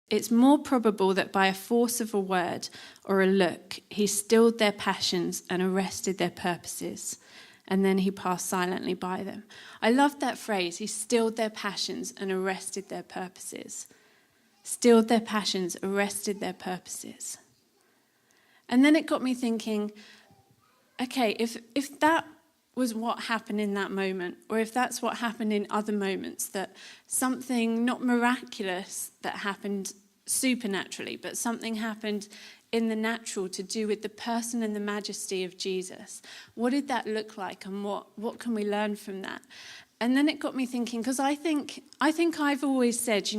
It's more probable that by a force of a word or a look, he stilled their passions and arrested their purposes, and then he passed silently by them. I love that phrase, he stilled their passions and arrested their purposes. Stilled their passions, arrested their purposes. And then it got me thinking, okay, if that was what happened in that moment, or if that's what happened in other moments, that something not miraculous that happened supernaturally, but something happened in the natural to do with the person and the majesty of Jesus. What did that look like, and what can we learn from that? And then it got me thinking, because I think I've always said,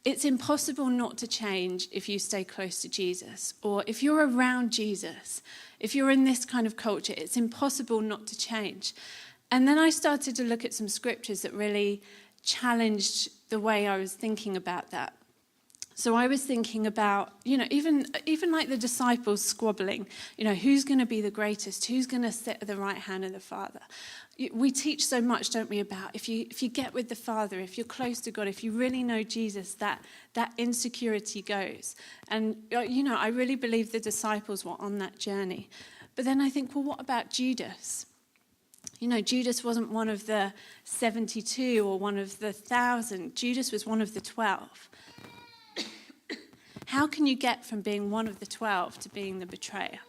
it's impossible not to change if you stay close to Jesus, or if you're around Jesus. If you're in this kind of culture, it's impossible not to change. And then I started to look at some scriptures that really challenged the way I was thinking about that. So I was thinking about, even like the disciples squabbling, who's going to be the greatest? Who's going to sit at the right hand of the Father? We teach so much, don't we, about if you get with the Father, if you're close to God, if you really know Jesus, that insecurity goes. And, I really believe the disciples were on that journey. But then I think, well, what about Judas? Judas wasn't one of the 72 or one of the 1,000. Judas was one of the 12. How can you get from being one of the 12 to being the betrayer?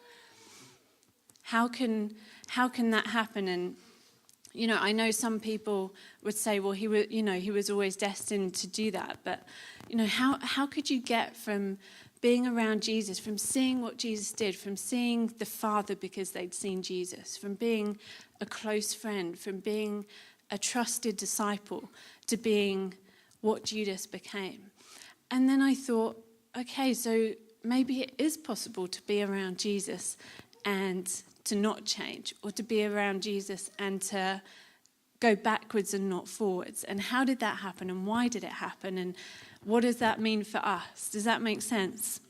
How can that happen? And I know some people would say, well, he was always destined to do that. But how could you get from being around Jesus, from seeing what Jesus did, from seeing the Father because they'd seen Jesus, from being a close friend, from being a trusted disciple, to being what Judas became? And then I thought, okay, so maybe it is possible to be around Jesus and to not change, or to be around Jesus and to go backwards and not forwards. And how did that happen, and why did it happen, and what does that mean for us? Does that make sense?